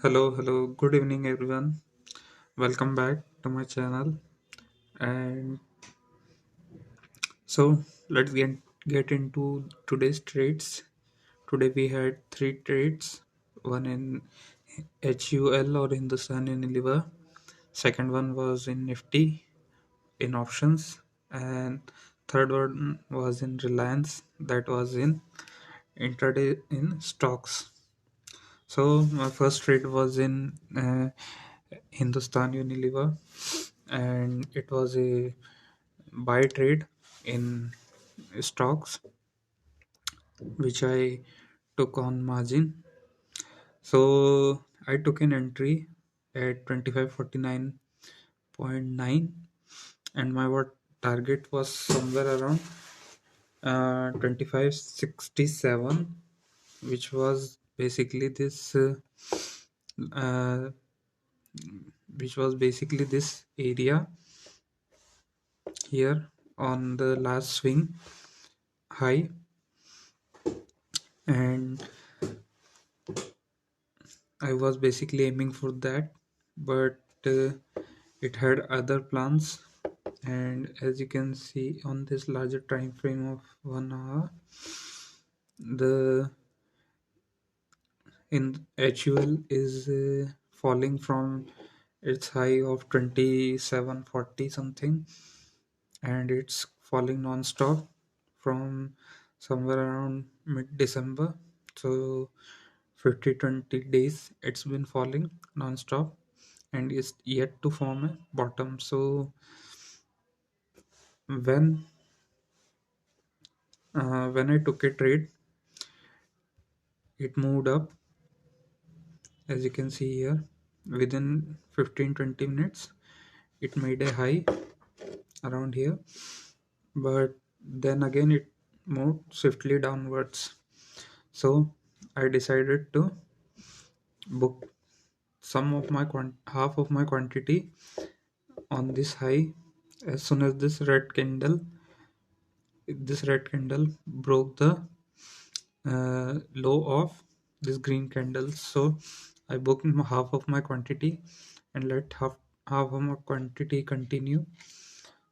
Hello, good evening, everyone. Welcome back to my channel. And so let's get into today's trades. Today we had three trades: one in HUL or Hindustan Unilever, second one was in Nifty in options, and third one was in Reliance, that was in intraday in stocks. So my first trade was in Hindustan Unilever, and it was a buy trade in stocks which I took on margin. So I took an entry at 2549.9, and my what target was somewhere around 2567, which was basically uh, this area here on the last swing high. And I was basically aiming for that, but it had other plans. And as you can see on this larger time frame of 1 hour, the in HUL is falling from its high of 2740 something, and it's falling non-stop from somewhere around mid-December. So 50-20 days it's been falling non-stop and is yet to form a bottom. So when I took a trade, it moved up, as you can see here. Within 15-20 minutes it made a high around here, but then again it moved swiftly downwards. So I decided to book some of my half of my quantity on this high. As soon as this red candle broke the low of this green candle, so I booked half of my quantity and let half of my quantity continue,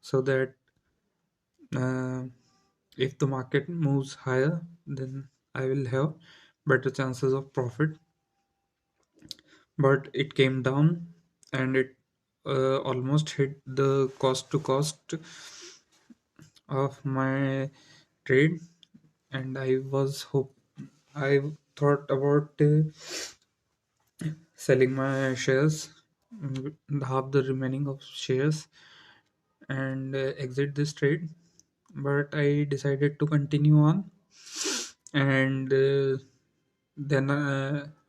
so that uh, if the market moves higher, then I will have better chances of profit. But it came down, and it almost hit the cost to cost of my trade. And I thought about selling my shares, half the remaining of shares, and exit this trade. But I decided to continue on, and then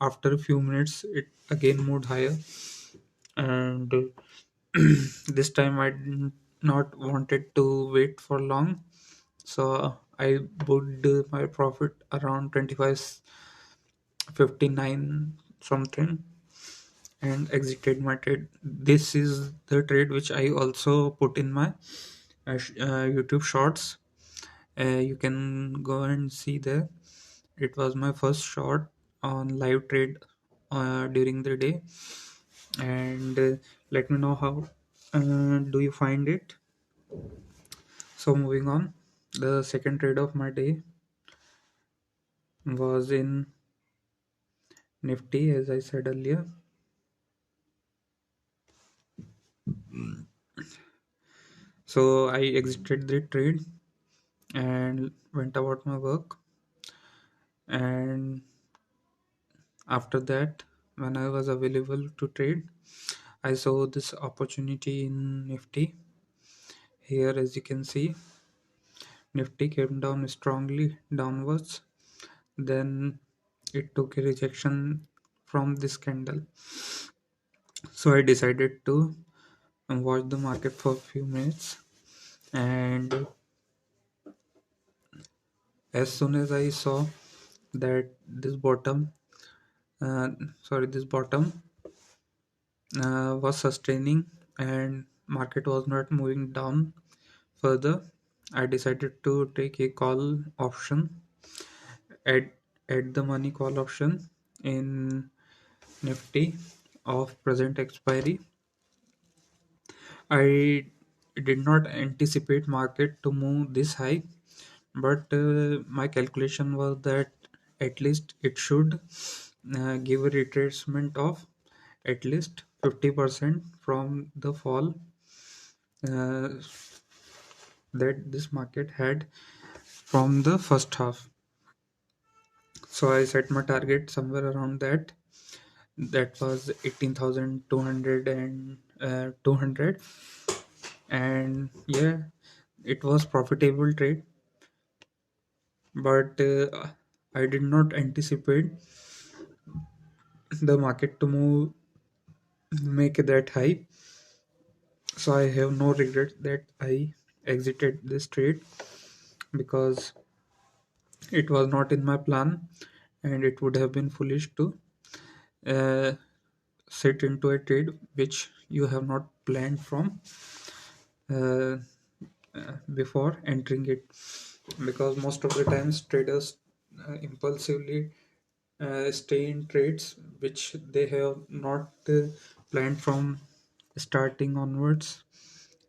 after a few minutes it again moved higher, and this time I did not wanted to wait for long. So I booked my profit around 2559 something and exited my trade. This is the trade which I also put in my YouTube shorts. You can go and see there. It was my first short on live trade during the day, and let me know how do you find it. So moving on, the second trade of my day was in Nifty, as I said earlier. So I exited the trade and went about my work. And after that, when I was available to trade, I saw this opportunity in Nifty. Here, as you can see, Nifty came down strongly downwards. Then it took a rejection from this candle. So I decided to watch the market for a few minutes. And as soon as I saw that uh, this bottom was sustaining and market was not moving down further, I decided to take a call option, add add the money call option in nifty of present expiry. I did not anticipate market to move this high, but my calculation was that at least it should give a retracement of at least 50% from the fall uh, that this market had from the first half. So I set my target somewhere around that. That was 18,200 and 200, and yeah, it was profitable trade, but I did not anticipate the market to make that high. So I have no regret that I exited this trade, because it was not in my plan, and it would have been foolish to uh, sit into a trade which you have not planned from uh, before entering it, because most of the times traders impulsively stay in trades which they have not planned from starting onwards,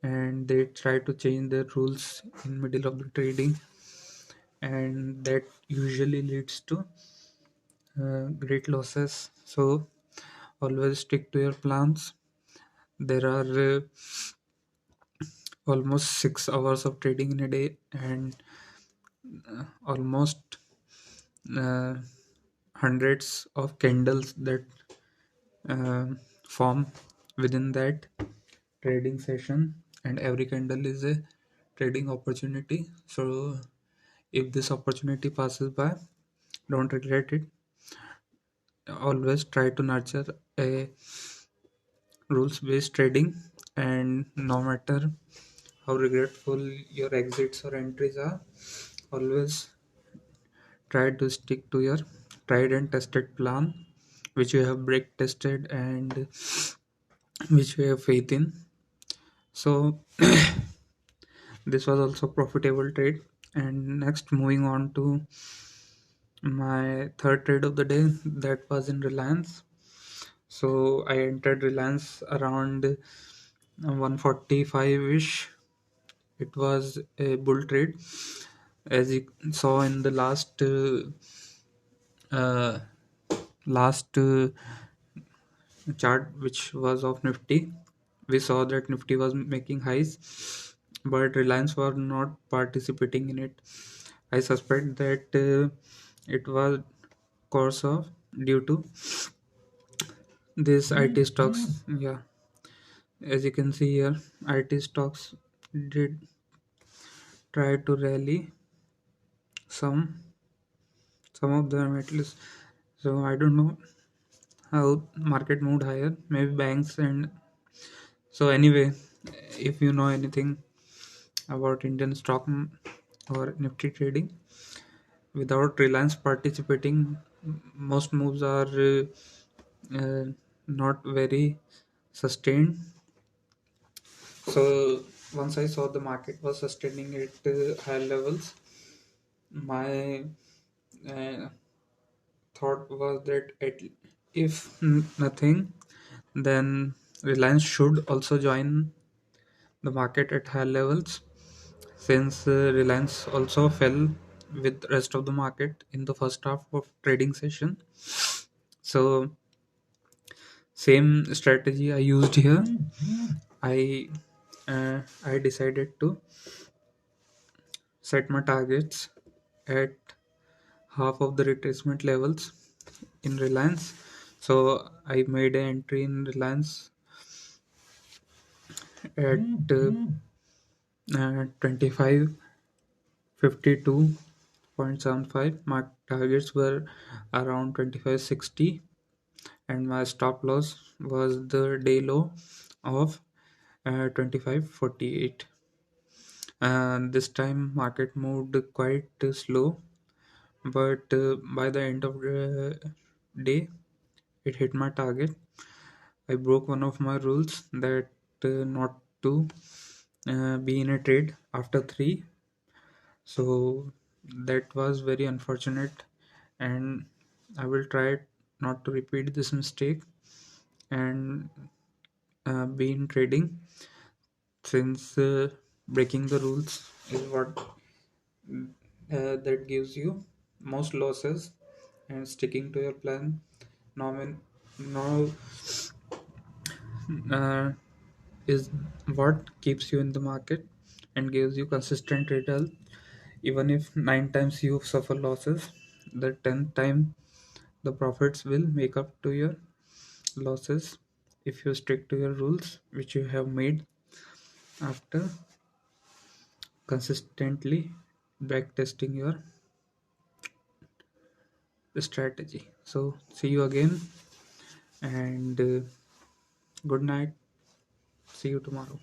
and they try to change their rules in middle of the trading, and that usually leads to great losses. So always stick to your plans. There are almost 6 hours of trading in a day, and almost uh, hundreds of candles that uh, form within that trading session, and every candle is a trading opportunity. So if this opportunity passes by, don't regret it. Always try to nurture a rules based trading, and no matter how regretful your exits or entries are, always try to stick to your tried and tested plan, which you have break tested and which you have faith in. So this was also profitable trade. And next, moving on to my third trade of the day, that was in Reliance. So I entered Reliance around 145 ish. It was a bull trade, as you saw in the uh, last chart, which was of Nifty. We saw that Nifty was making highs, but Reliance was not participating in it. I suspect that it was cause of due to this IT stocks. Yeah, as you can see here, IT stocks did try to rally some some of them at least. So I don't know how market moved higher. Maybe banks. And so anyway, if you know anything about Indian stock or Nifty trading, without Reliance participating, most moves are not very sustained. So once I saw the market was sustaining at high levels, my uh, thought was that if nothing, then Reliance should also join the market at high levels, since Reliance also fell with rest of the market in the first half of trading session. So same strategy I used here. I decided to set my targets at half of the retracement levels in Reliance. So I made an entry in Reliance at 25.52.75. My targets were around 25.60, and my stop loss was the day low of 25.48. And this time market moved quite slow, but by the end of the day it hit my target. I broke one of my rules, that not to be in a trade after 3. So that was very unfortunate, and I will try it not to repeat this mistake and be in trading, since breaking the rules is what that gives you most losses, and sticking to your plan now, now uh, is what keeps you in the market and gives you consistent return. Even if 9 times you suffer losses, the 10th time the profits will make up to your losses if you stick to your rules which you have made after consistently backtesting your strategy. So see you again, and good night. See you tomorrow.